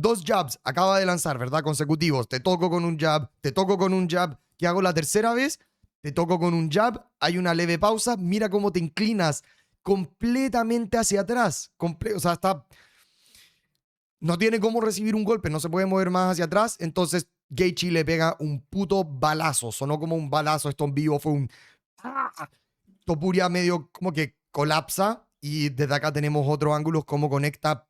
2 jabs acaba de lanzar, ¿verdad? Consecutivos. Te toco con un jab, te toco con un jab. ¿Qué hago la tercera vez? Te toco con un jab, hay una leve pausa. Mira cómo te inclinas completamente hacia atrás. O sea, no tiene cómo recibir un golpe, no se puede mover más hacia atrás. Entonces Gaethje le pega un puto balazo. Sonó como un balazo, esto en vivo fue un... Topuria medio como que colapsa y desde acá tenemos otros ángulos como conecta.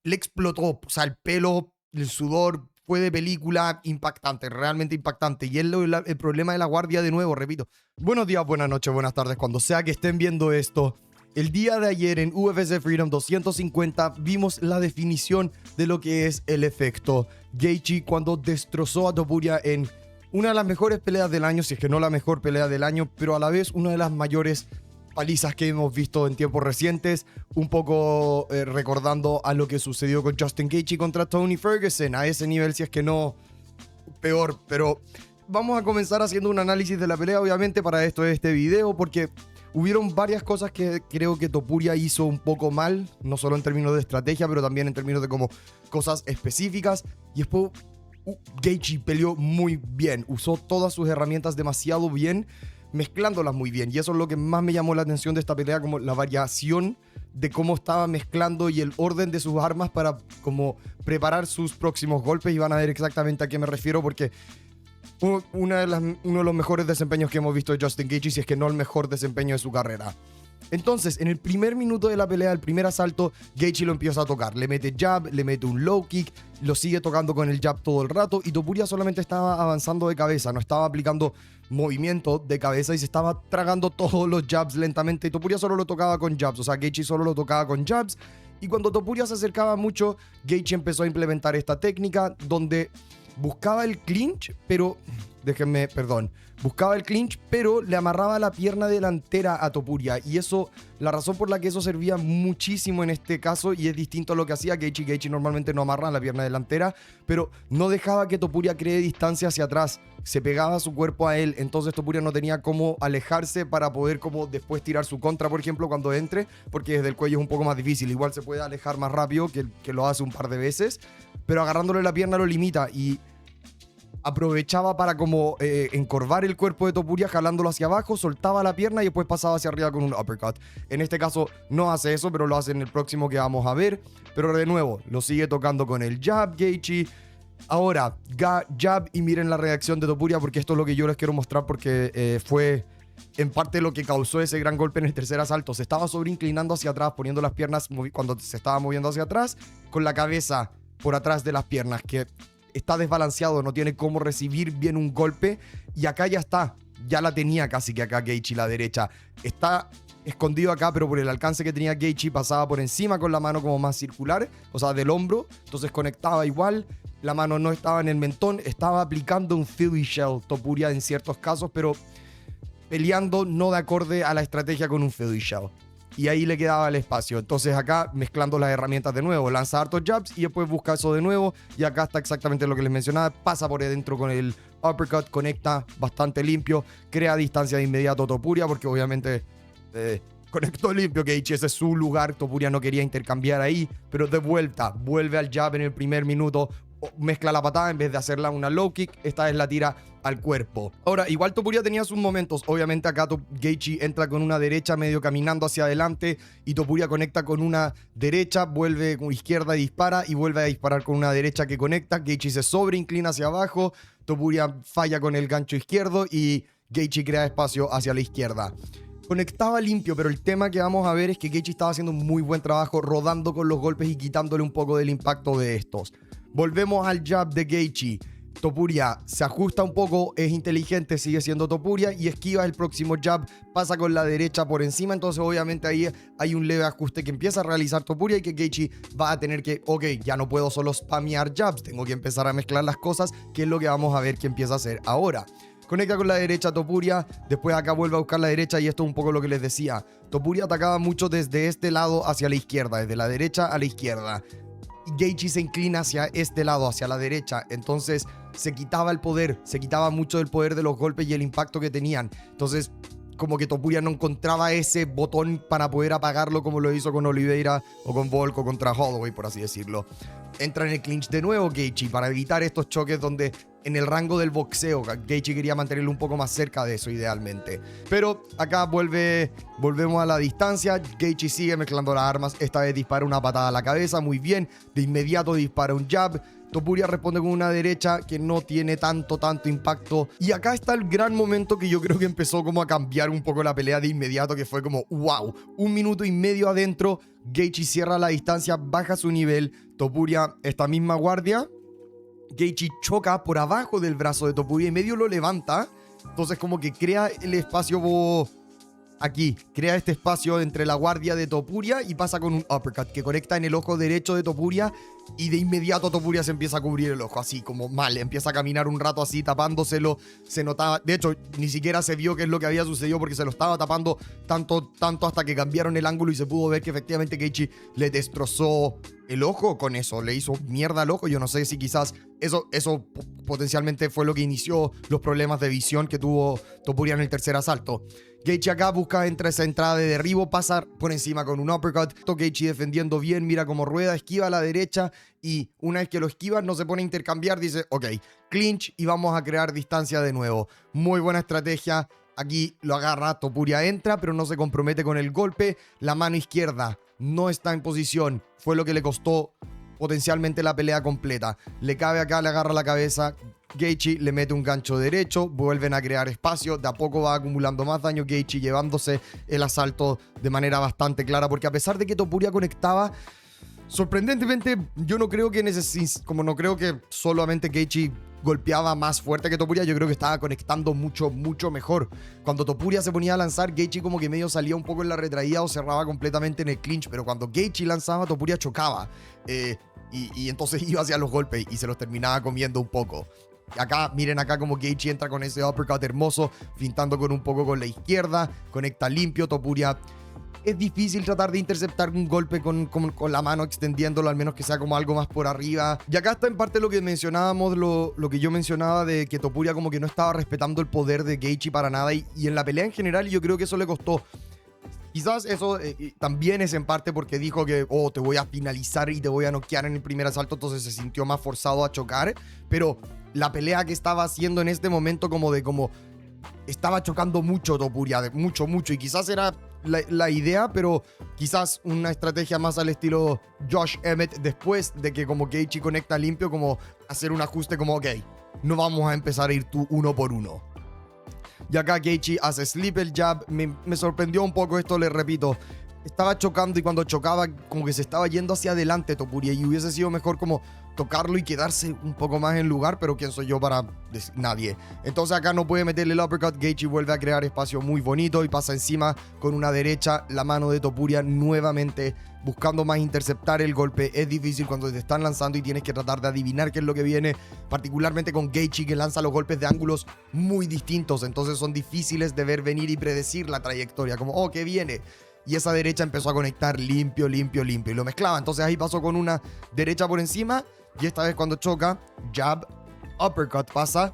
Le explotó, o sea, el pelo, el sudor, fue de película, impactante, realmente impactante. Y es el problema de la guardia de nuevo, repito. Buenos días, buenas noches, buenas tardes, cuando sea que estén viendo esto. El día de ayer en UFC Freedom 250 vimos la definición de lo que es el efecto Gaethje cuando destrozó a Topuria en una de las mejores peleas del año, si es que no la mejor pelea del año, pero a la vez una de las mayores palizas que hemos visto en tiempos recientes, un poco recordando a lo que sucedió con Justin Gaethje contra Tony Ferguson, a ese nivel, si es que no peor. Pero vamos a comenzar haciendo un análisis de la pelea, obviamente para esto es este video, porque hubieron varias cosas que creo que Topuria hizo un poco mal, no solo en términos de estrategia, pero también en términos de como cosas específicas. Y después Gaethje peleó muy bien, usó todas sus herramientas demasiado bien, mezclándolas muy bien. Y eso es lo que más me llamó la atención de esta pelea, como la variación de cómo estaba mezclando y el orden de sus armas para como preparar sus próximos golpes. Y van a ver exactamente a qué me refiero, porque uno de los mejores desempeños que hemos visto de Justin Gaethje, si es que no el mejor desempeño de su carrera. Entonces, en el primer minuto de la pelea, el primer asalto, Gaethje lo empieza a tocar. Le mete jab, le mete un low kick, lo sigue tocando con el jab todo el rato y Topuria solamente estaba avanzando de cabeza, no estaba aplicando movimiento de cabeza y se estaba tragando todos los jabs lentamente. Y Topuria solo lo tocaba con jabs, o sea, Gaethje solo lo tocaba con jabs. Y cuando Topuria se acercaba mucho, Gaethje empezó a implementar esta técnica donde buscaba el clinch, pero... buscaba el clinch, pero le amarraba la pierna delantera a Topuria. Y eso, la razón por la que eso servía muchísimo en este caso, y es distinto a lo que hacía Gaethje. Gaethje normalmente no amarra la pierna delantera, pero no dejaba que Topuria cree distancia hacia atrás. Se pegaba su cuerpo a él, entonces Topuria no tenía cómo alejarse para poder como después tirar su contra, por ejemplo, cuando entre, porque desde el cuello es un poco más difícil. Igual se puede alejar más rápido, que lo hace un par de veces, pero agarrándole la pierna lo limita y... aprovechaba para como encorvar el cuerpo de Topuria jalándolo hacia abajo, soltaba la pierna y después pasaba hacia arriba con un uppercut. En este caso no hace eso, pero lo hace en el próximo que vamos a ver. Pero de nuevo, lo sigue tocando con el jab Gaethje. Ahora, jab, y miren la reacción de Topuria, porque esto es lo que yo les quiero mostrar, porque fue en parte lo que causó ese gran golpe en el tercer asalto. Se estaba sobreinclinando hacia atrás, poniendo las piernas cuando se estaba moviendo hacia atrás, con la cabeza por atrás de las piernas, que... está desbalanceado, no tiene cómo recibir bien un golpe. Y acá ya la tenía casi que acá Gaethje, la derecha. Está escondido acá, pero por el alcance que tenía Gaethje pasaba por encima con la mano como más circular, o sea, del hombro. Entonces conectaba igual. La mano no estaba en el mentón, estaba aplicando un Philly Shell Topuria en ciertos casos, pero peleando no de acorde a la estrategia con un Philly Shell. Y ahí le quedaba el espacio. Entonces acá mezclando las herramientas de nuevo, lanza hartos jabs y después busca eso de nuevo. Y acá está exactamente lo que les mencionaba. Pasa por adentro con el uppercut, conecta bastante limpio, crea distancia de inmediato Topuria, porque obviamente conectó limpio Gaethje, ese es su lugar. Topuria no quería intercambiar ahí, pero de vuelta, vuelve al jab en el primer minuto. Mezcla la patada, en vez de hacerla una low kick, esta vez la tira al cuerpo. Ahora, igual Topuria tenía sus momentos. Obviamente acá Gaethje entra con una derecha medio caminando hacia adelante y Topuria conecta con una derecha, vuelve con izquierda y dispara, y vuelve a disparar con una derecha que conecta. Gaethje se sobreinclina hacia abajo, Topuria falla con el gancho izquierdo y Gaethje crea espacio hacia la izquierda. Conectaba limpio, pero el tema que vamos a ver es que Gaethje estaba haciendo un muy buen trabajo rodando con los golpes y quitándole un poco del impacto de estos. Volvemos al jab de Gaethje. Topuria se ajusta un poco, es inteligente, sigue siendo Topuria y esquiva el próximo jab, pasa con la derecha por encima. Entonces obviamente ahí hay un leve ajuste que empieza a realizar Topuria y que Gaethje va a tener que, ok, ya no puedo solo spamear jabs, tengo que empezar a mezclar las cosas, que es lo que vamos a ver que empieza a hacer ahora. Conecta con la derecha Topuria, después acá vuelve a buscar la derecha y esto es un poco lo que les decía. Topuria atacaba mucho desde este lado hacia la izquierda, desde la derecha a la izquierda. Gaethje se inclina hacia este lado, hacia la derecha, entonces se quitaba el poder, se quitaba mucho del poder de los golpes y el impacto que tenían. Entonces como que Topuria no encontraba ese botón para poder apagarlo como lo hizo con Oliveira o con Volk o contra Holloway, por así decirlo. entra en el clinch de nuevo Gaethje para evitar estos choques donde en el rango del boxeo Gaethje quería mantenerlo un poco más cerca de eso idealmente. Pero acá volvemos a la distancia. Gaethje sigue mezclando las armas. Esta vez dispara una patada a la cabeza, muy bien. De inmediato dispara un jab. Topuria responde con una derecha que no tiene tanto impacto. Y acá está el gran momento que yo creo que empezó como a cambiar un poco la pelea de inmediato, que fue como, wow, 1 minuto y medio adentro, Gaethje cierra la distancia, baja su nivel, Topuria esta misma guardia, Gaethje choca por abajo del brazo de Topuria y medio lo levanta, entonces como que crea el espacio aquí, crea este espacio entre la guardia de Topuria y pasa con un uppercut que conecta en el ojo derecho de Topuria y de inmediato Topuria se empieza a cubrir el ojo así como mal, empieza a caminar un rato así tapándoselo, se notaba, de hecho ni siquiera se vio qué es lo que había sucedido porque se lo estaba tapando tanto hasta que cambiaron el ángulo y se pudo ver que efectivamente Gaethje le destrozó el ojo con eso, le hizo mierda al ojo. Yo no sé si quizás eso potencialmente fue lo que inició los problemas de visión que tuvo Topuria en el tercer asalto. Gaethje acá busca entre esa entrada de derribo, pasa por encima con un uppercut. Gaethje defendiendo bien, mira cómo rueda, esquiva a la derecha y una vez que lo esquiva no se pone a intercambiar, dice ok, clinch y vamos a crear distancia de nuevo. Muy buena estrategia. Aquí lo agarra, Topuria entra pero no se compromete con el golpe. La mano izquierda no está en posición, fue lo que le costó potencialmente la pelea completa. Le cabe acá, le agarra la cabeza, Gaethje le mete un gancho derecho, vuelven a crear espacio, de a poco va acumulando más daño Gaethje, llevándose el asalto de manera bastante clara, porque a pesar de que Topuria conectaba, sorprendentemente yo no creo que no creo que solamente Gaethje golpeaba más fuerte que Topuria, yo creo que estaba conectando mucho mejor. Cuando Topuria se ponía a lanzar, Gaethje como que medio salía un poco en la retraída o cerraba completamente en el clinch, pero cuando Gaethje lanzaba, Topuria chocaba y entonces iba hacia los golpes y se los terminaba comiendo un poco. Acá, miren acá como Gaethje entra con ese uppercut hermoso, fintando con un poco con la izquierda, conecta limpio. Topuria, es difícil tratar de interceptar un golpe con la mano extendiéndolo, al menos que sea como algo más por arriba. Y acá está en parte lo que mencionábamos, lo que yo mencionaba de que Topuria como que no estaba respetando el poder de Gaethje para nada y en la pelea en general yo creo que eso le costó. Quizás eso también es en parte porque dijo que te voy a finalizar y te voy a noquear en el primer asalto, entonces se sintió más forzado a chocar, pero la pelea que estaba haciendo en este momento como estaba chocando mucho Topuria, mucho, y quizás era la idea, pero quizás una estrategia más al estilo Josh Emmett después de que como Gaethje conecta limpio, como hacer un ajuste como ok, no vamos a empezar a ir tú uno por uno. Y acá Gaethje hace slip el jab, me sorprendió un poco esto, les repito, estaba chocando y cuando chocaba como que se estaba yendo hacia adelante Topuria y hubiese sido mejor como tocarlo y quedarse un poco más en lugar, pero ¿quién soy yo para decir? Nadie. Entonces acá no puede meterle el uppercut, Gaethje vuelve a crear espacio muy bonito y pasa encima con una derecha, la mano de Topuria nuevamente buscando más interceptar el golpe. Es difícil cuando te están lanzando y tienes que tratar de adivinar qué es lo que viene, particularmente con Gaethje que lanza los golpes de ángulos muy distintos, entonces son difíciles de ver venir y predecir la trayectoria, como ¿qué viene? Y esa derecha empezó a conectar limpio y lo mezclaba. Entonces ahí pasó con una derecha por encima y esta vez cuando choca, jab, uppercut pasa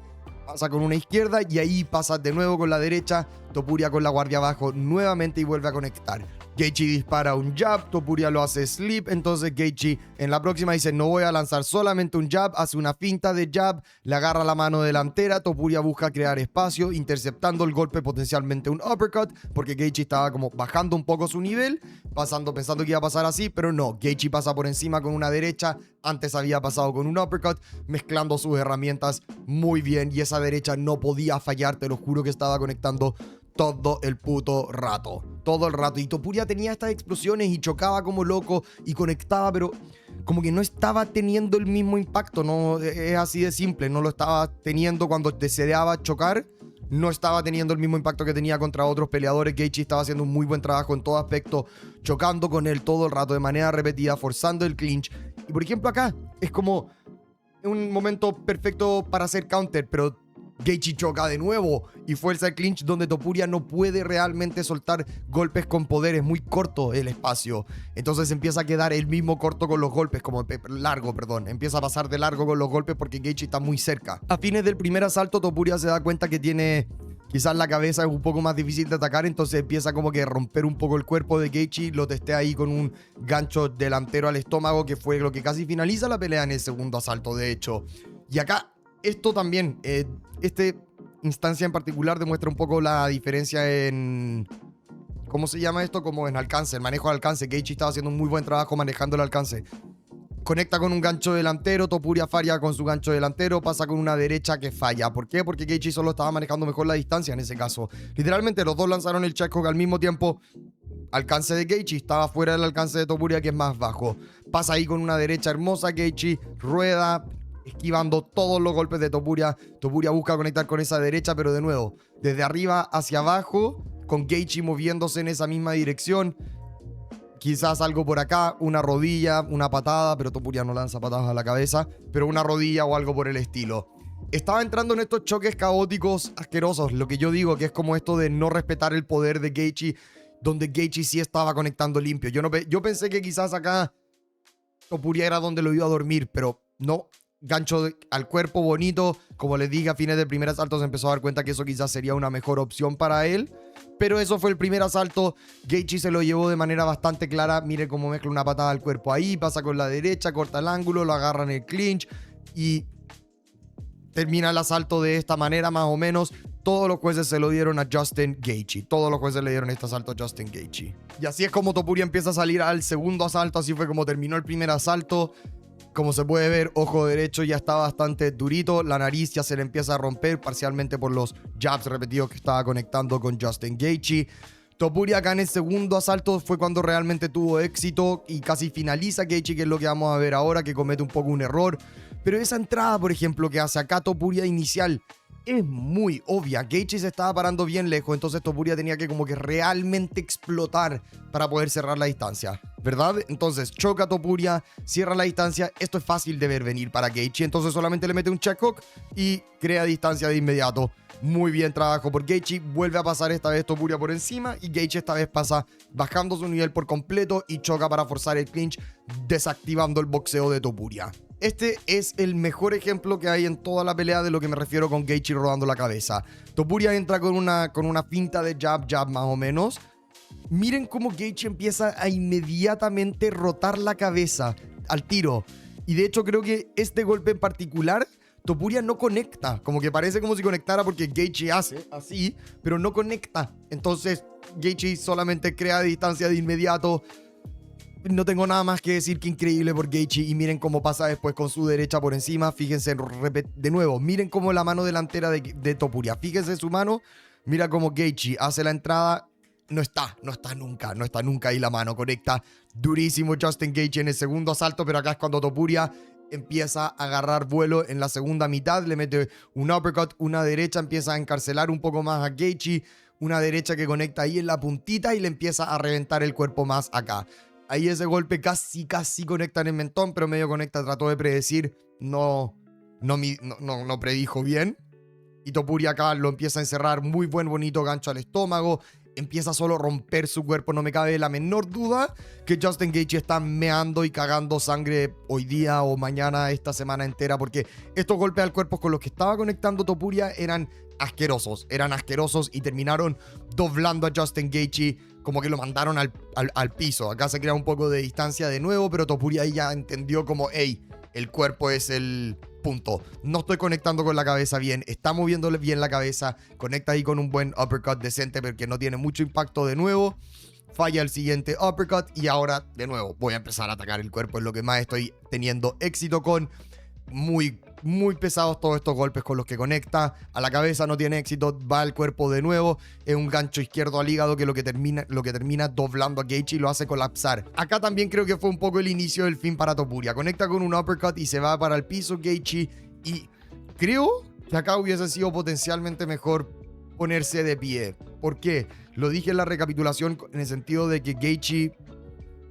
con una izquierda y ahí pasa de nuevo con la derecha, Topuria con la guardia abajo nuevamente y vuelve a conectar. Gaethje dispara un jab, Topuria lo hace slip, entonces Gaethje en la próxima dice no voy a lanzar solamente un jab, hace una finta de jab, le agarra la mano delantera, Topuria busca crear espacio, interceptando el golpe potencialmente un uppercut, porque Gaethje estaba como bajando un poco su nivel, pensando que iba a pasar así, pero no, Gaethje pasa por encima con una derecha, antes había pasado con un uppercut, mezclando sus herramientas muy bien y esa derecha no podía fallar, te lo juro que estaba conectando todo el puto rato. Todo el rato. Y Topuria tenía estas explosiones y chocaba como loco y conectaba, pero como que no estaba teniendo el mismo impacto. No, es así de simple. No lo estaba teniendo cuando deseaba chocar. No estaba teniendo el mismo impacto que tenía contra otros peleadores. Gaethje estaba haciendo un muy buen trabajo en todo aspecto, chocando con él todo el rato de manera repetida, forzando el clinch. Y por ejemplo acá es como un momento perfecto para hacer counter, pero Gaethje choca de nuevo y fuerza el clinch donde Topuria no puede realmente soltar golpes con poder, es muy corto el espacio, entonces empieza a quedar el mismo corto con los golpes, como largo, perdón, empieza a pasar de largo con los golpes porque Gaethje está muy cerca. A fines del primer asalto Topuria se da cuenta que quizás la cabeza es un poco más difícil de atacar, entonces empieza como que a romper un poco el cuerpo de Gaethje. Lo testé ahí con un gancho delantero al estómago, que fue lo que casi finaliza la pelea en el segundo asalto, de hecho. Y acá, esto también, esta instancia en particular demuestra un poco la diferencia en... ¿Cómo se llama esto? Como en alcance, el manejo de alcance. Gaethje estaba haciendo un muy buen trabajo manejando el alcance. Conecta con un gancho delantero, Topuria falla con su gancho delantero, pasa con una derecha que falla. ¿Por qué? Porque Gaethje solo estaba manejando mejor la distancia en ese caso. Literalmente los dos lanzaron el check hook al mismo tiempo. Alcance de Gaethje estaba fuera del alcance de Topuria, que es más bajo. Pasa ahí con una derecha hermosa, Gaethje rueda, esquivando todos los golpes de Topuria. Topuria busca conectar con esa derecha, pero de nuevo, desde arriba hacia abajo, con Gaethje moviéndose en esa misma dirección. Quizás algo por acá, una rodilla, una patada, pero Topuria no lanza patadas a la cabeza, pero una rodilla o algo por el estilo. Estaba entrando en estos choques caóticos asquerosos, lo que yo digo que es como esto de no respetar el poder de Gaethje, donde Gaethje sí estaba conectando limpio. Yo pensé que quizás acá Topuria era donde lo iba a dormir, pero no. Gancho al cuerpo bonito. Como les dije, a fines del primer asalto se empezó a dar cuenta que eso quizás sería una mejor opción para él. Pero eso fue el primer asalto. Gaethje se lo llevó de manera bastante clara. Mire cómo mezcla una patada al cuerpo ahí. Pasa con la derecha, corta el ángulo, lo agarra en el clinch. Y termina el asalto de esta manera más o menos. Todos los jueces se lo dieron a Justin Gaethje. Todos los jueces le dieron este asalto a Justin Gaethje. Y así es como Topuria empieza a salir al segundo asalto. Así fue como terminó el primer asalto. Como se puede ver, ojo derecho ya está bastante durito. La nariz ya se le empieza a romper, parcialmente por los jabs repetidos que estaba conectando con Justin Gaethje. Topuria acá en el segundo asalto fue cuando realmente tuvo éxito y casi finaliza Gaethje, que es lo que vamos a ver ahora, que comete un poco un error. Pero esa entrada, por ejemplo, que hace acá Topuria inicial, es muy obvia. Gaethje se estaba parando bien lejos, entonces Topuria tenía que como que realmente explotar para poder cerrar la distancia, ¿verdad? Entonces choca Topuria, cierra la distancia. Esto es fácil de ver venir para Gaethje, entonces solamente le mete un check hook y crea distancia de inmediato. Muy bien trabajo por Gaethje. Vuelve a pasar esta vez Topuria por encima y Gaethje esta vez pasa bajando su nivel por completo y choca para forzar el clinch, desactivando el boxeo de Topuria. Este es el mejor ejemplo que hay en toda la pelea de lo que me refiero con Gaethje rodando la cabeza. Topuria entra con una finta de jab más o menos. Miren cómo Gaethje empieza a inmediatamente rotar la cabeza al tiro. Y de hecho creo que este golpe en particular, Topuria no conecta. Como que parece como si conectara porque Gaethje hace así, pero no conecta. Entonces Gaethje solamente crea distancia de inmediato. No tengo nada más que decir que increíble por Gaethje. Y miren cómo pasa después con su derecha por encima. Fíjense de nuevo. Miren cómo la mano delantera de Topuria. Fíjense su mano. Mira cómo Gaethje hace la entrada. No está nunca ahí la mano. Conecta durísimo Justin Gaethje en el segundo asalto. Pero acá es cuando Topuria empieza a agarrar vuelo en la segunda mitad. Le mete un uppercut, una derecha. Empieza a encarcelar un poco más a Gaethje. Una derecha que conecta ahí en la puntita y le empieza a reventar el cuerpo más acá. Ahí ese golpe casi conecta en el mentón, pero medio conecta, trató de predecir, no predijo bien. Y Topuria acá lo empieza a encerrar, muy bonito gancho al estómago, empieza a solo romper su cuerpo. No me cabe la menor duda que Justin Gaethje está meando y cagando sangre hoy día o mañana, esta semana entera, porque estos golpes al cuerpo con los que estaba conectando Topuria eran asquerosos y terminaron doblando a Justin Gaethje, como que lo mandaron al piso. Acá se crea un poco de distancia de nuevo, pero Topuria ahí ya entendió como, hey, el cuerpo es el punto. No estoy conectando con la cabeza bien, está moviéndole bien la cabeza, conecta ahí con un buen uppercut decente, porque no tiene mucho impacto de nuevo. Falla el siguiente uppercut y ahora de nuevo voy a empezar a atacar el cuerpo, es lo que más estoy teniendo éxito con. Muy pesados todos estos golpes con los que conecta. A la cabeza no tiene éxito, va al cuerpo de nuevo. Es un gancho izquierdo al hígado que lo que termina doblando a Gaethje y lo hace colapsar. Acá también creo que fue un poco el inicio del fin para Topuria. Conecta con un uppercut y se va para el piso Gaethje. Y creo que acá hubiese sido potencialmente mejor ponerse de pie. ¿Por qué? Lo dije en la recapitulación en el sentido de que Gaethje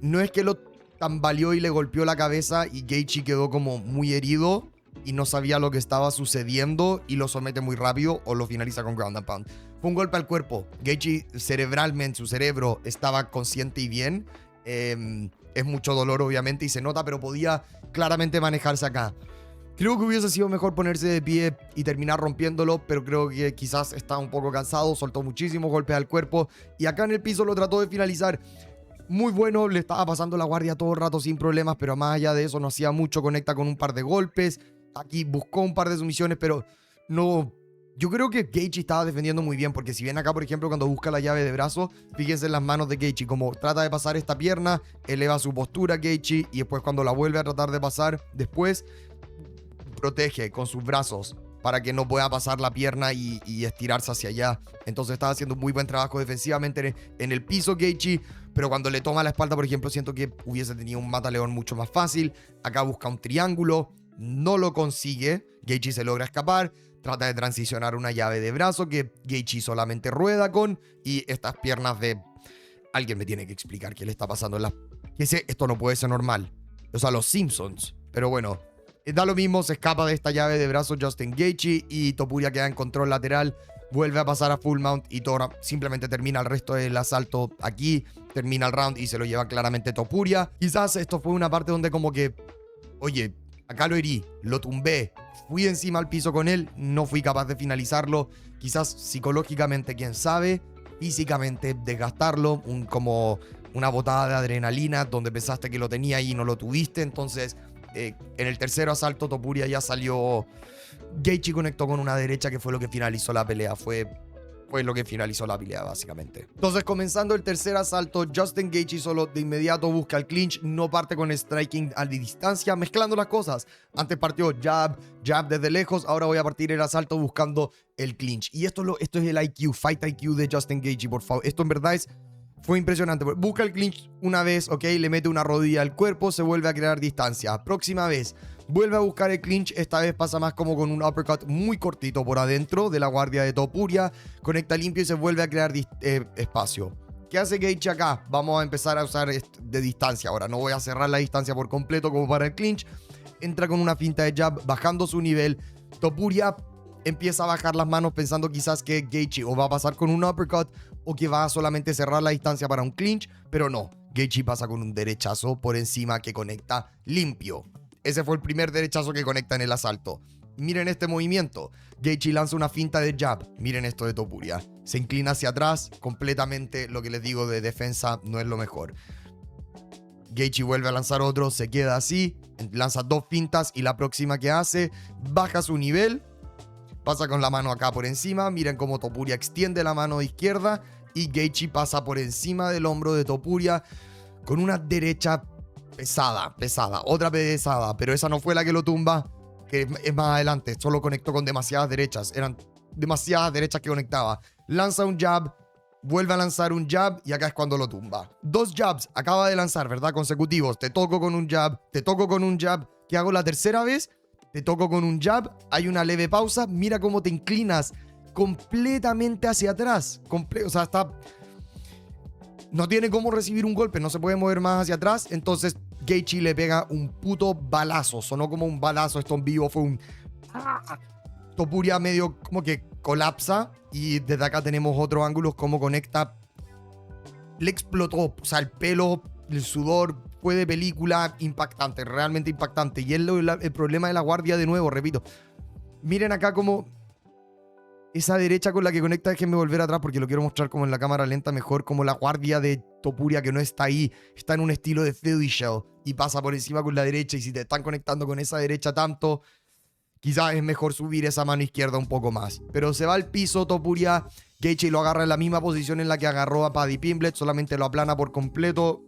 no es que lo tambaleó y le golpeó la cabeza y Gaethje quedó como muy herido y no sabía lo que estaba sucediendo y lo somete muy rápido o lo finaliza con ground and pound. Fue un golpe al cuerpo. Gaethje cerebralmente, su cerebro estaba consciente y bien. Es mucho dolor obviamente y se nota, pero podía claramente manejarse acá. Creo que hubiese sido mejor ponerse de pie y terminar rompiéndolo, pero creo que quizás está un poco cansado, soltó muchísimos golpes al cuerpo y acá en el piso lo trató de finalizar. Muy bueno, le estaba pasando la guardia todo el rato sin problemas, pero más allá de eso no hacía mucho, conecta con un par de golpes. Aquí buscó un par de sumisiones, pero no... Yo creo que Gaethje estaba defendiendo muy bien, porque si bien acá, por ejemplo, cuando busca la llave de brazo, fíjense en las manos de Gaethje, como trata de pasar esta pierna, eleva su postura Gaethje, y después cuando la vuelve a tratar de pasar, después protege con sus brazos para que no pueda pasar la pierna y estirarse hacia allá. Entonces estaba haciendo un muy buen trabajo defensivamente en el piso Gaethje, pero cuando le toma la espalda, por ejemplo, siento que hubiese tenido un mataleón mucho más fácil. Acá busca un triángulo, no lo consigue, Gaethje se logra escapar, trata de transicionar una llave de brazo que Gaethje solamente rueda con, y estas piernas de... Alguien me tiene que explicar qué le está pasando en la... Esto no puede ser normal. O sea, los Simpsons. Pero bueno, da lo mismo, se escapa de esta llave de brazo Justin Gaethje y Topuria queda en control lateral, vuelve a pasar a full mount y Tora simplemente termina el resto del asalto aquí, termina el round y se lo lleva claramente Topuria. Quizás esto fue una parte donde como que, oye, acá lo herí, lo tumbé, fui encima al piso con él, no fui capaz de finalizarlo. Quizás psicológicamente, quién sabe, físicamente desgastarlo, como una botada de adrenalina donde pensaste que lo tenía y no lo tuviste. Entonces, en el tercer asalto Topuria ya salió. Gaethje conectó con una derecha que fue lo que finalizó la pelea. Fue lo que finalizó la pelea, básicamente. Entonces, comenzando el tercer asalto, Justin Gaethje solo de inmediato busca el clinch, no parte con striking a distancia, mezclando las cosas. Antes partió jab desde lejos, ahora voy a partir el asalto buscando el clinch. Y esto es el IQ, fight IQ de Justin Gaethje, por favor. Esto en verdad fue impresionante. Busca el clinch una vez, ok, le mete una rodilla al cuerpo, se vuelve a crear distancia. Próxima vez, vuelve a buscar el clinch, esta vez pasa más como con un uppercut muy cortito por adentro de la guardia de Topuria, conecta limpio y se vuelve a crear espacio. ¿Qué hace Gaethje acá? Vamos a empezar a usar de distancia ahora, no voy a cerrar la distancia por completo como para el clinch. Entra con una finta de jab, bajando su nivel. Topuria empieza a bajar las manos pensando quizás que Gaethje o va a pasar con un uppercut o que va a solamente cerrar la distancia para un clinch, pero no. Gaethje pasa con un derechazo por encima que conecta limpio. Ese fue el primer derechazo que conecta en el asalto. Miren este movimiento. Gaethje lanza una finta de jab. Miren esto de Topuria. Se inclina hacia atrás completamente. Lo que les digo de defensa no es lo mejor. Gaethje vuelve a lanzar otro. Se queda así. Lanza dos fintas y la próxima que hace baja su nivel. Pasa con la mano acá por encima. Miren cómo Topuria extiende la mano izquierda. Y Gaethje pasa por encima del hombro de Topuria con una derecha pesada. Otra pesada. Pero esa no fue la que lo tumba. Que es más adelante. Solo conectó con demasiadas derechas. Eran demasiadas derechas que conectaba. Lanza un jab. Vuelve a lanzar un jab. Y acá es cuando lo tumba. Dos jabs acaba de lanzar, ¿verdad? Consecutivos. Te toco con un jab. Te toco con un jab. ¿Qué hago la tercera vez? Te toco con un jab, hay una leve pausa, mira cómo te inclinas completamente hacia atrás. O sea, no tiene cómo recibir un golpe, no se puede mover más hacia atrás. Entonces Gaethje le pega un puto balazo. Sonó como un balazo, esto en vivo fue un... Topuria medio como que colapsa. Y desde acá tenemos otro ángulo, cómo conecta. Le explotó, o sea, el pelo, el sudor... Fue de película impactante, realmente impactante. Y es el problema de la guardia de nuevo, repito. Miren acá como esa derecha con la que conecta, déjenme volver atrás porque lo quiero mostrar como en la cámara lenta mejor, como la guardia de Topuria que no está ahí, está en un estilo de Philly Shell y pasa por encima con la derecha y si te están conectando con esa derecha tanto, quizás es mejor subir esa mano izquierda un poco más. Pero se va al piso Topuria, Gaethje lo agarra en la misma posición en la que agarró a Paddy Pimblett, solamente lo aplana por completo.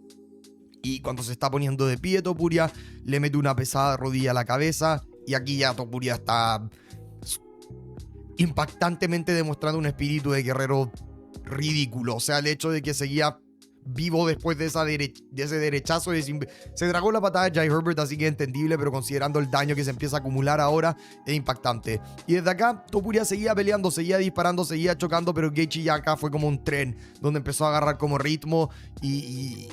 Y cuando se está poniendo de pie Topuria, le mete una pesada rodilla a la cabeza. Y aquí ya Topuria está impactantemente demostrando un espíritu de guerrero ridículo. O sea, el hecho de que seguía vivo después de ese derechazo. Se tragó la patada de Jai Herbert, así que entendible, pero considerando el daño que se empieza a acumular ahora, es impactante. Y desde acá, Topuria seguía peleando, seguía disparando, seguía chocando, pero Gaethje ya acá fue como un tren, donde empezó a agarrar como ritmo y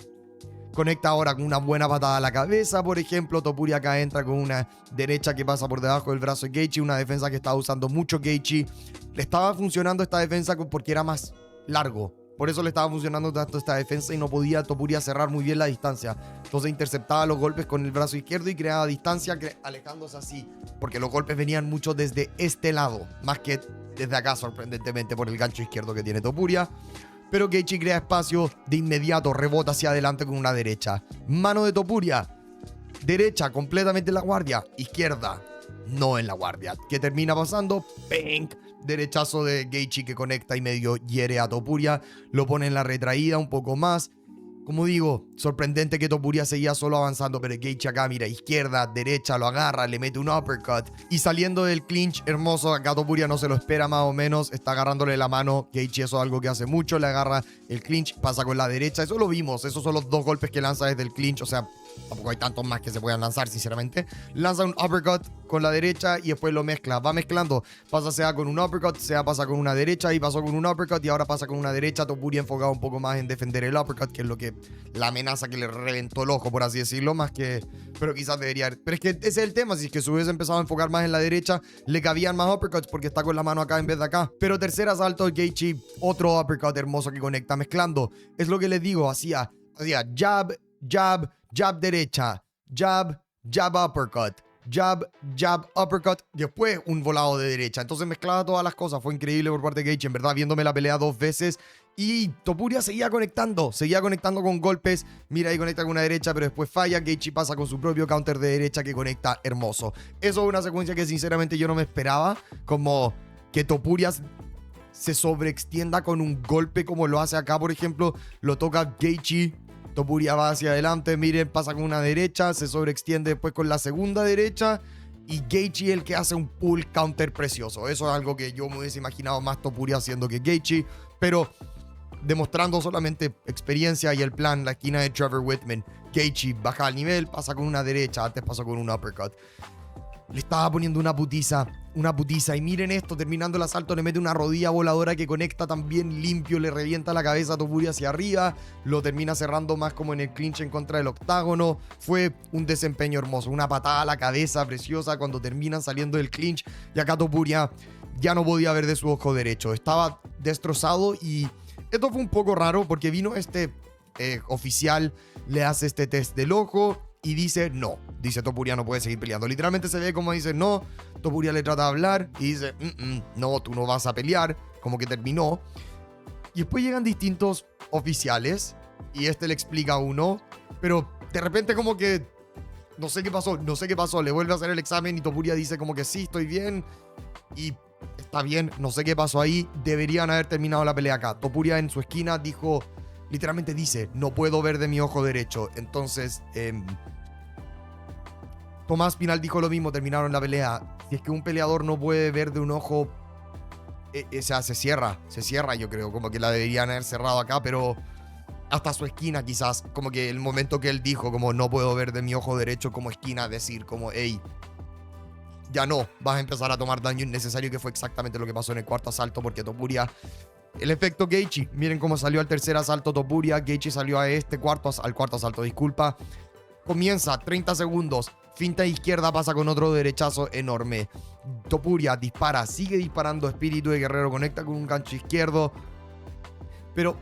conecta ahora con una buena patada a la cabeza, por ejemplo. Topuria acá entra con una derecha que pasa por debajo del brazo de Gaethje, una defensa que estaba usando mucho Gaethje. Le estaba funcionando esta defensa porque era más largo. Por eso le estaba funcionando tanto esta defensa y no podía Topuria cerrar muy bien la distancia. Entonces interceptaba los golpes con el brazo izquierdo y creaba distancia, alejándose así. Porque los golpes venían mucho desde este lado, más que desde acá, sorprendentemente, por el gancho izquierdo que tiene Topuria. Pero Gaethje crea espacio de inmediato, rebota hacia adelante con una derecha. Mano de Topuria. Derecha, completamente en la guardia. Izquierda, no en la guardia. ¿Qué termina pasando? ¡Ping! Derechazo de Gaethje que conecta y medio hiere a Topuria. Lo pone en la retraída un poco más. Como digo, sorprendente que Topuria seguía solo avanzando, pero Gaethje acá, mira, izquierda, derecha, lo agarra, le mete un uppercut. Y saliendo del clinch, hermoso, acá Topuria no se lo espera más o menos, está agarrándole la mano. Gaethje, eso es algo que hace mucho, le agarra el clinch, pasa con la derecha. Eso lo vimos, esos son los dos golpes que lanza desde el clinch, o sea, tampoco hay tantos más que se puedan lanzar, sinceramente. Lanza un uppercut con la derecha y después lo mezcla. Va mezclando. Pasa sea con un uppercut, sea pasa con una derecha y pasó con un uppercut y ahora pasa con una derecha. Topuria enfocado un poco más en defender el uppercut, que es lo que la amenaza que le reventó el ojo, por así decirlo, más que... Pero quizás debería... Pero es que ese es el tema. Si es que se hubiese empezado a enfocar más en la derecha, le cabían más uppercuts porque está con la mano acá en vez de acá. Pero tercer asalto, Gaethje, otro uppercut hermoso que conecta mezclando. Es lo que les digo, hacía jab, jab, jab derecha, jab, jab uppercut, jab, jab uppercut, después un volado de derecha. Entonces mezclaba todas las cosas. Fue increíble por parte de Gaethje, en verdad, viéndome la pelea dos veces. Y Topuria seguía conectando con golpes. Mira, ahí conecta con una derecha, pero después falla. Gaethje pasa con su propio counter de derecha que conecta hermoso. Eso es una secuencia que sinceramente yo no me esperaba. Como que Topuria se sobreextienda con un golpe como lo hace acá, por ejemplo. Lo toca Gaethje. Topuria va hacia adelante, miren, pasa con una derecha, se sobreextiende después con la segunda derecha y Gaethje el que hace un pull counter precioso. Eso es algo que yo me hubiese imaginado más Topuria haciendo que Gaethje, pero demostrando solamente experiencia y el plan, la esquina de Trevor Whitman. Gaethje baja al nivel, pasa con una derecha, antes pasó con un uppercut. Le estaba poniendo una putiza. Y miren esto, terminando el asalto le mete una rodilla voladora que conecta también limpio, le revienta la cabeza a Topuria hacia arriba, lo termina cerrando más como en el clinch en contra del octágono. Fue un desempeño hermoso, una patada a la cabeza preciosa cuando terminan saliendo del clinch y acá Topuria ya no podía ver de su ojo derecho, estaba destrozado y esto fue un poco raro porque vino este oficial, le hace este test del ojo y dice no. Dice Topuria no puede seguir peleando. Literalmente se ve como dice no. Topuria le trata de hablar y dice no, tú no vas a pelear. Como que terminó. Y después llegan distintos oficiales y este le explica a uno. Pero de repente como que no sé qué pasó. Le vuelve a hacer el examen y Topuria dice como que sí, estoy bien. Y está bien, no sé qué pasó ahí. Deberían haber terminado la pelea acá. Topuria en su esquina dijo, literalmente dice, no puedo ver de mi ojo derecho. Entonces, Tomás Pinal dijo lo mismo, terminaron la pelea. Si es que un peleador no puede ver de un ojo, o sea, se cierra, yo creo. Como que la deberían haber cerrado acá, pero hasta su esquina quizás. Como que el momento que él dijo, como no puedo ver de mi ojo derecho, como esquina, decir como, hey, ya no, vas a empezar a tomar daño innecesario, que fue exactamente lo que pasó en el cuarto asalto, porque Topuria... El efecto Gaethje, miren cómo salió al tercer asalto Topuria, Gaethje salió a al cuarto asalto, disculpa. Comienza, 30 segundos, finta izquierda, pasa con otro derechazo enorme. Topuria dispara, sigue disparando, espíritu de guerrero, conecta con un gancho izquierdo. Pero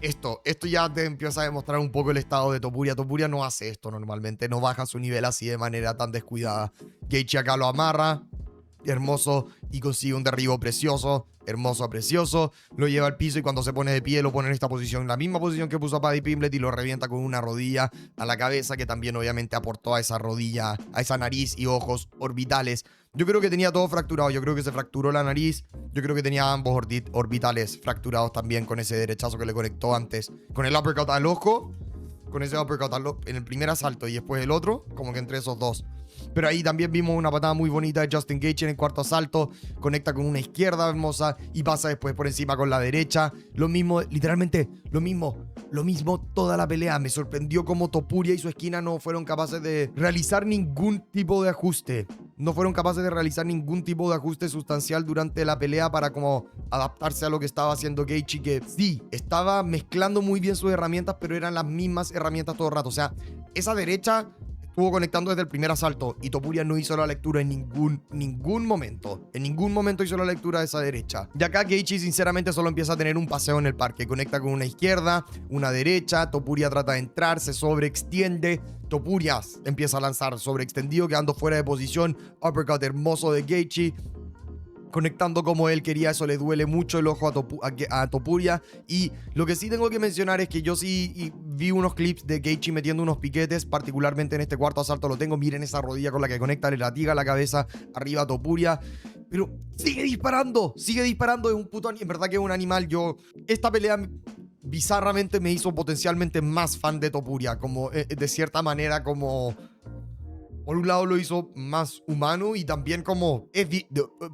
esto ya te empieza a demostrar un poco el estado de Topuria. Topuria no hace esto normalmente, no baja su nivel así de manera tan descuidada. Gaethje acá lo amarra, hermoso, y consigue un derribo precioso. Hermoso, precioso, lo lleva al piso y cuando se pone de pie lo pone en esta posición, la misma posición que puso a Paddy Pimblett, y lo revienta con una rodilla a la cabeza que también obviamente aportó a esa rodilla, a esa nariz y ojos orbitales. Yo creo que tenía todo fracturado, yo creo que se fracturó la nariz, yo creo que tenía ambos orbitales fracturados también con ese derechazo que le conectó antes, con el uppercut al ojo, con ese uppercut en el primer asalto y después el otro, como que entre esos dos. Pero ahí también vimos una patada muy bonita de Justin Gaethje en el cuarto asalto. Conecta con una izquierda hermosa y pasa después por encima con la derecha. Lo mismo, literalmente, lo mismo toda la pelea. Me sorprendió cómo Topuria y su esquina no fueron capaces de realizar ningún tipo de ajuste. No fueron capaces de realizar ningún tipo de ajuste sustancial durante la pelea para como adaptarse a lo que estaba haciendo Gaethje, que sí, estaba mezclando muy bien sus herramientas, pero eran las mismas herramientas todo el rato. O sea, esa derecha estuvo conectando desde el primer asalto y Topuria no hizo la lectura en ningún momento. En ningún momento hizo la lectura de esa derecha. Y acá Gaethje sinceramente solo empieza a tener un paseo en el parque. Conecta con una izquierda, una derecha, Topuria trata de entrar, se sobreextiende. Topuria empieza a lanzar sobreextendido, quedando fuera de posición. Uppercut hermoso de Gaethje, conectando como él quería. Eso le duele mucho el ojo a Topuria. Y lo que sí tengo que mencionar es que yo sí vi unos clips de Gaethje metiendo unos piquetes, particularmente en este cuarto asalto lo tengo. Miren esa rodilla con la que conecta, le latiga la cabeza arriba a Topuria. Pero sigue disparando, es un puto animal. En verdad que es un animal. Esta pelea bizarramente me hizo potencialmente más fan de Topuria, como de cierta manera, como por un lado lo hizo más humano y también como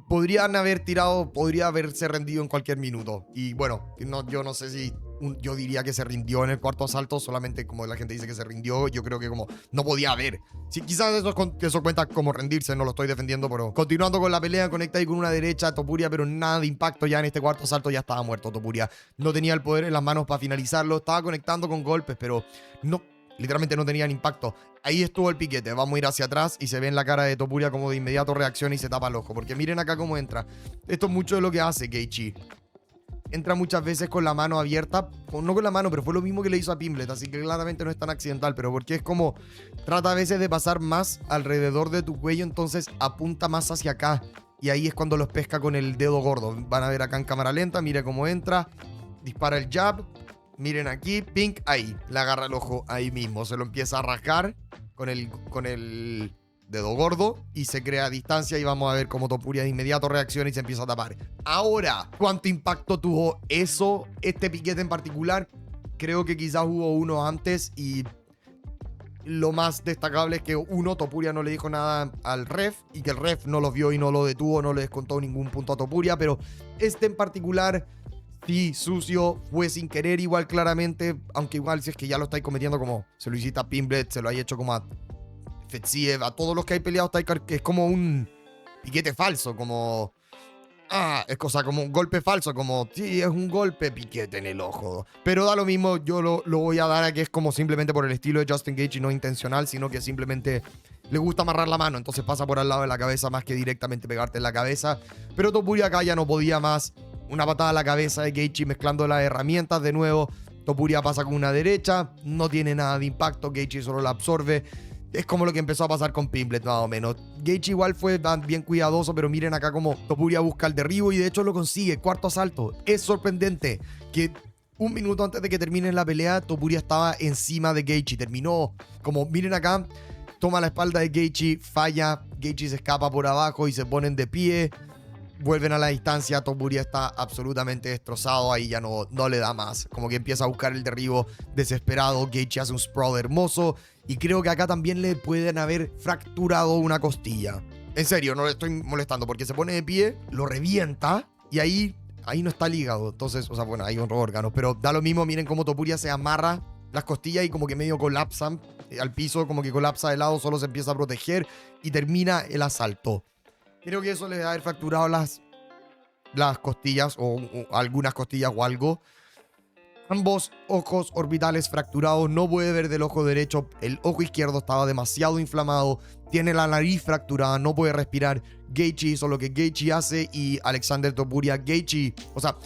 podría haberse rendido en cualquier minuto. Y bueno, yo no sé si yo diría que se rindió en el cuarto asalto, solamente como la gente dice que se rindió, yo creo que como no podía haber. Sí, quizás eso cuenta como rendirse, no lo estoy defendiendo, pero continuando con la pelea, conecta ahí con una derecha Topuria, pero nada de impacto ya en este cuarto asalto, ya estaba muerto Topuria. No tenía el poder en las manos para finalizarlo, estaba conectando con golpes, pero no, literalmente no tenían impacto. Ahí estuvo el piquete, vamos a ir hacia atrás y se ve en la cara de Topuria como de inmediato reacciona y se tapa el ojo, porque miren acá cómo entra. Esto es mucho de lo que hace Gaethje. Entra muchas veces con la mano abierta, no con la mano, pero fue lo mismo que le hizo a Pimblet, así que claramente no es tan accidental, pero porque es como trata a veces de pasar más alrededor de tu cuello, entonces apunta más hacia acá y ahí es cuando los pesca con el dedo gordo. Van a ver acá en cámara lenta, mire cómo entra, dispara el jab, miren aquí, pink, ahí, le agarra el ojo ahí mismo, se lo empieza a rasgar con el dedo gordo y se crea distancia y vamos a ver cómo Topuria de inmediato reacciona y se empieza a tapar. Ahora, ¿cuánto impacto tuvo eso, este piquete en particular? Creo que quizás hubo uno antes y lo más destacable es que Topuria no le dijo nada al ref y que el ref no lo vio y no lo detuvo, no le descontó ningún punto a Topuria, pero este en particular sí, sucio, fue sin querer igual claramente, aunque igual si es que ya lo estáis cometiendo como se lo hiciste a Pimblet, se lo hay hecho como a Fetsiev, a todos los que hay peleado, que es como un piquete falso, como es cosa como un golpe falso, como sí, es un golpe, piquete en el ojo, pero da lo mismo, yo lo voy a dar a que es como simplemente por el estilo de Justin Gaethje, no intencional, sino que simplemente le gusta amarrar la mano, entonces pasa por al lado de la cabeza más que directamente pegarte en la cabeza, pero Topuria acá ya no podía más. Una patada a la cabeza de Gaethje mezclando las herramientas de nuevo. Topuria pasa con una derecha, no tiene nada de impacto, Gaethje solo la absorbe. Es como lo que empezó a pasar con Pimblet, más o menos. Gaethje igual fue bien cuidadoso, pero miren acá como Topuria busca el derribo y de hecho lo consigue. Cuarto asalto. Es sorprendente que un minuto antes de que termine la pelea, Topuria estaba encima de Gaethje. Terminó como, miren acá, toma la espalda de Gaethje, falla, Gaethje se escapa por abajo y se ponen de pie. Vuelven a la distancia, Topuria está absolutamente destrozado, ahí ya no le da más. Como que empieza a buscar el derribo desesperado, Gaethje hace un sprawl hermoso y creo que acá también le pueden haber fracturado una costilla. En serio, no le estoy molestando porque se pone de pie, lo revienta y ahí no está el hígado. Entonces, o sea, bueno, hay otros órganos, pero da lo mismo, miren cómo Topuria se amarra las costillas y como que medio colapsan al piso, como que colapsa de lado, solo se empieza a proteger y termina el asalto. Creo que eso le debe haber fracturado las costillas o algunas costillas o algo. Ambos ojos orbitales fracturados, no puede ver del ojo derecho. El ojo izquierdo estaba demasiado inflamado. Tiene la nariz fracturada, no puede respirar. Gaethje hizo lo que Gaethje hace y Alexander Topuria, Gaethje, o sea,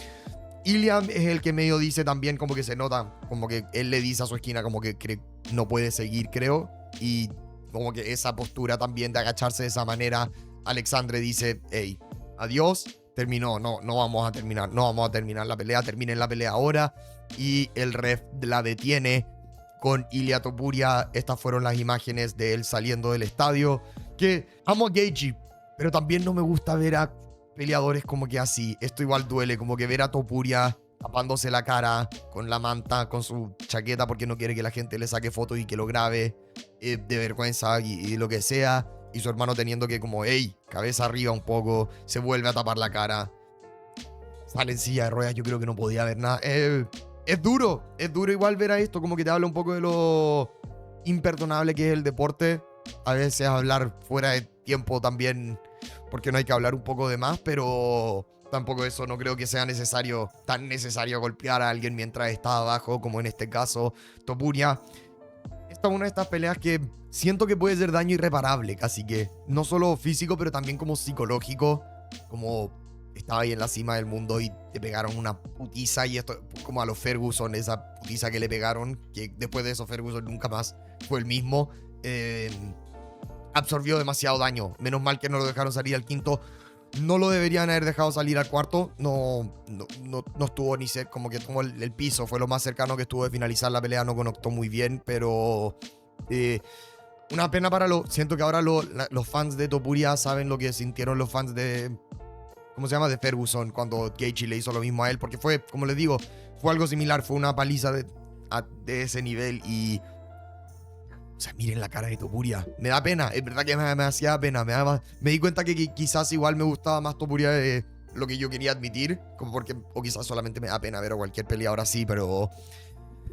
Iliam es el que medio dice también como que se nota, como que él le dice a su esquina como que no puede seguir, creo. Y como que esa postura también de agacharse de esa manera, Alexandre dice, hey, adiós, terminó, no vamos a terminar la pelea, terminen la pelea ahora. Y el ref la detiene con Ilia Topuria. Estas fueron las imágenes de él saliendo del estadio. Que amo a Gaethje, pero también no me gusta ver a peleadores como que así. Esto igual duele, como que ver a Topuria tapándose la cara con la manta, con su chaqueta porque no quiere que la gente le saque fotos y que lo grabe de vergüenza y lo que sea. Y su hermano teniendo que como, hey, cabeza arriba un poco, se vuelve a tapar la cara. Sale en silla de ruedas, yo creo que no podía ver nada. Es duro igual ver a esto, como que te habla un poco de lo imperdonable que es el deporte. A veces hablar fuera de tiempo también, porque no hay que hablar un poco de más, pero tampoco eso no creo que sea tan necesario golpear a alguien mientras está abajo, como en este caso Topuria. esta es una de estas peleas que siento que puede ser daño irreparable, casi que. No solo físico, pero también como psicológico. Como estaba ahí en la cima del mundo y te pegaron una putiza. Y esto, como a los Ferguson, esa putiza que le pegaron, que después de eso Ferguson nunca más fue el mismo. Absorbió demasiado daño. Menos mal que no lo dejaron salir al quinto. No lo deberían haber dejado salir al cuarto. No estuvo ni cerca. Como que tomó el piso. Fue lo más cercano que estuvo de finalizar la pelea. No conectó muy bien. Pero una pena para siento que ahora los fans de Topuria saben lo que sintieron los fans de... ¿Cómo se llama? De Ferguson. Cuando Gaethje le hizo lo mismo a él. Porque fue, como les digo, fue algo similar. Fue una paliza de ese nivel. Y... O sea, miren la cara de Topuria. Me da pena. Es verdad que me hacía pena. Me di cuenta que quizás igual me gustaba más Topuria de lo que yo quería admitir. Como porque... O quizás solamente me da pena ver a cualquier peleador así, pero...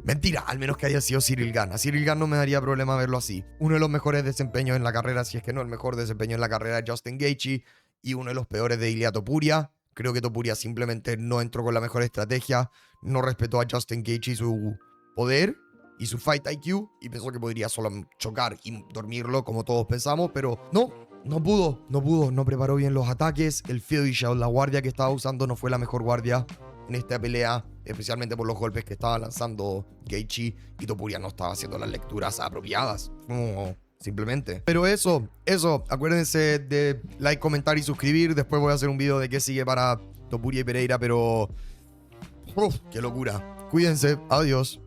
Mentira, al menos que haya sido Ciryl Gane. A Ciryl Gane no me daría problema verlo así. Uno de los mejores desempeños en la carrera, si es que no el mejor desempeño en la carrera, de Justin Gaethje. Y uno de los peores de Ilia Topuria. Creo que Topuria simplemente no entró con la mejor estrategia. No respetó a Justin Gaethje y su poder y su fight IQ, y pensó que podría solo chocar y dormirlo como todos pensamos, pero no pudo, no preparó bien los ataques. El field shot, la guardia que estaba usando no fue la mejor guardia en esta pelea, especialmente por los golpes que estaba lanzando Gaethje, y Topuria no estaba haciendo las lecturas apropiadas, simplemente. Pero eso, acuérdense de like, comentar y suscribir. Después voy a hacer un video de qué sigue para Topuria y Pereira, pero qué locura. Cuídense, adiós.